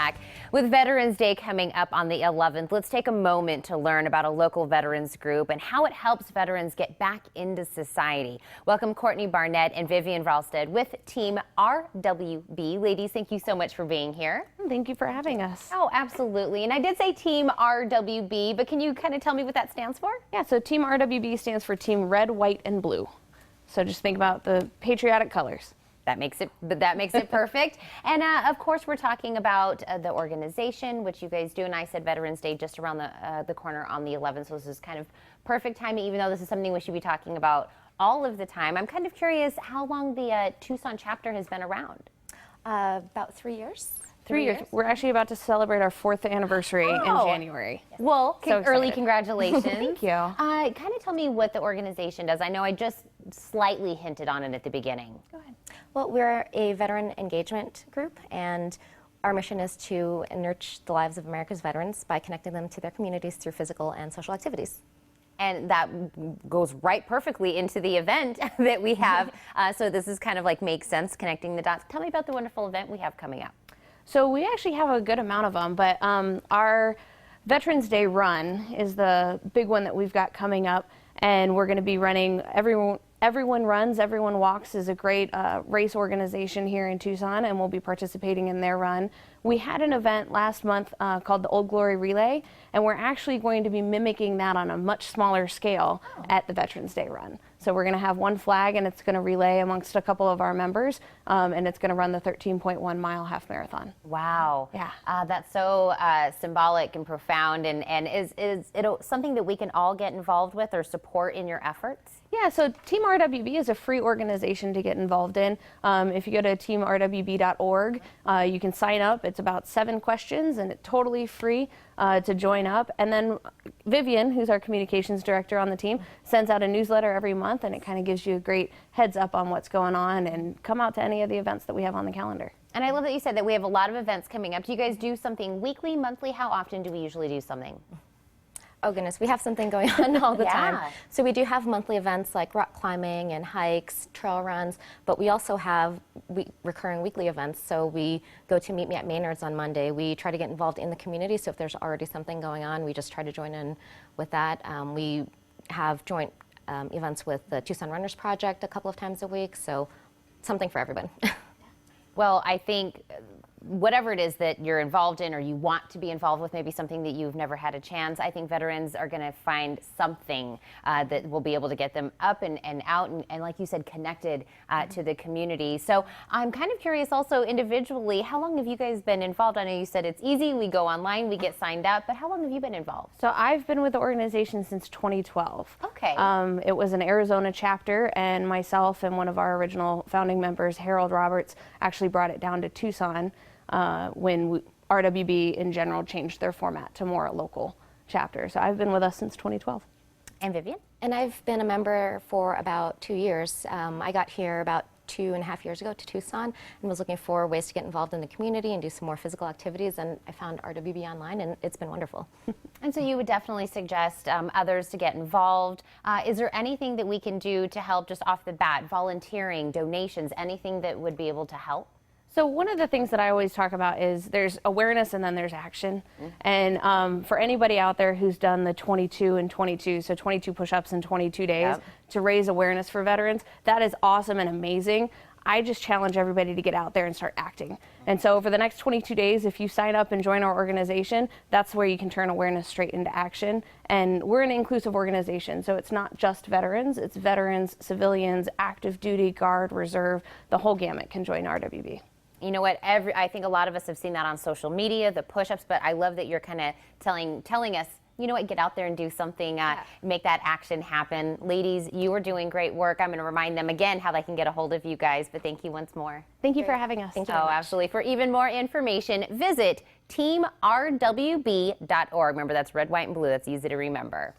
back. With Veterans Day coming up on the 11th, let's take a moment to learn about a local veterans group and how it helps veterans get back into society. Welcome Courtney Barnett and Vivian Ralsted with Team RWB. Ladies, thank you so much for being here. Thank you for having us. Oh, absolutely. And I did say Team RWB, but can you kind of tell me what that stands for? Yeah, so Team RWB stands for Team Red, White, and Blue. So just think about the patriotic colors. That makes it perfect. And of course, we're talking about the organization, which you guys do. And I said Veterans Day just around the corner on the 11th. So this is kind of perfect timing, even though this is something we should be talking about all of the time. I'm kind of curious how long the Tucson chapter has been around. About 3 years. 3 years. We're actually about to celebrate our 4th anniversary in January. Yes. Well, so early congratulations. Thank you. Kind of tell me what the organization does. I know I just slightly hinted on it at the beginning. Go ahead. Well, we're a veteran engagement group, and our mission is to enrich the lives of America's veterans by connecting them to their communities through physical and social activities. And that goes right perfectly into the event that we have. So this is kind of like makes sense, connecting the dots. Tell me about the wonderful event we have coming up. So we actually have a good amount of them, but our Veterans Day run is the big one that we've got coming up, and we're going to be running Everyone Runs, Everyone Walks is a great race organization here in Tucson, and we'll be participating in their run. We had an event last month called the Old Glory Relay, and we're actually going to be mimicking that on a much smaller scale at the Veterans Day run. So we're going to have one flag, and it's going to relay amongst a couple of our members, and it's going to run the 13.1-mile half marathon. Wow. Yeah. That's so symbolic and profound, and is it something that we can all get involved with or support in your efforts? Yeah, so Team RWB is a free organization to get involved in. If you go to teamrwb.org, you can sign up. It's about 7 questions, and it's totally free to join up. And then Vivian, who's our communications director on the team, sends out a newsletter every month, and it kind of gives you a great heads up on what's going on, and come out to any of the events that we have on the calendar. And I love that you said that we have a lot of events coming up. Do you guys do something weekly, monthly? How often do we usually do something? Oh goodness, we have something going on all the time. So we do have monthly events like rock climbing and hikes, trail runs, but we also have recurring weekly events. So we go to Meet Me at Maynard's on Monday. We try to get involved in the community, so if there's already something going on, we just try to join in with that. We have joint events with the Tucson Runners Project a couple of times a week, so something for everyone. Well, I think whatever it is that you're involved in or you want to be involved with, maybe something that you've never had a chance, I think veterans are going to find something that will be able to get them up and out and like you said, connected to the community. So I'm kind of curious also individually, how long have you guys been involved? I know you said it's easy, we go online, we get signed up, but how long have you been involved? So I've been with the organization since 2012. Okay. It was an Arizona chapter, and myself and one of our original founding members, Harold Roberts, actually brought it down to Tucson when RWB in general changed their format to more a local chapter. So I've been with us since 2012. And Vivian? And I've been a member for about 2 years. I got here about 2.5 years ago to Tucson and was looking for ways to get involved in the community and do some more physical activities, and I found RWB online, and it's been wonderful. And so you would definitely suggest others to get involved. Is there anything that we can do to help just off the bat, volunteering, donations, anything that would be able to help? So one of the things that I always talk about is there's awareness and then there's action. And for anybody out there who's done the 22 and 22, so 22 push-ups in 22 days to raise awareness for veterans, that is awesome and amazing. I just challenge everybody to get out there and start acting. And so over the next 22 days, if you sign up and join our organization, that's where you can turn awareness straight into action. And we're an inclusive organization, so it's not just veterans, it's veterans, civilians, active duty, guard, reserve, the whole gamut can join RWB. You know what, I think a lot of us have seen that on social media, the push-ups, but I love that you're kind of telling us, you know what, get out there and do something, make that action happen. Ladies, you are doing great work. I'm going to remind them again how they can get a hold of you guys, but thank you once more. Thank you for having us. Thank you. Oh, absolutely. For even more information, visit teamrwb.org. Remember, that's red, white, and blue. That's easy to remember.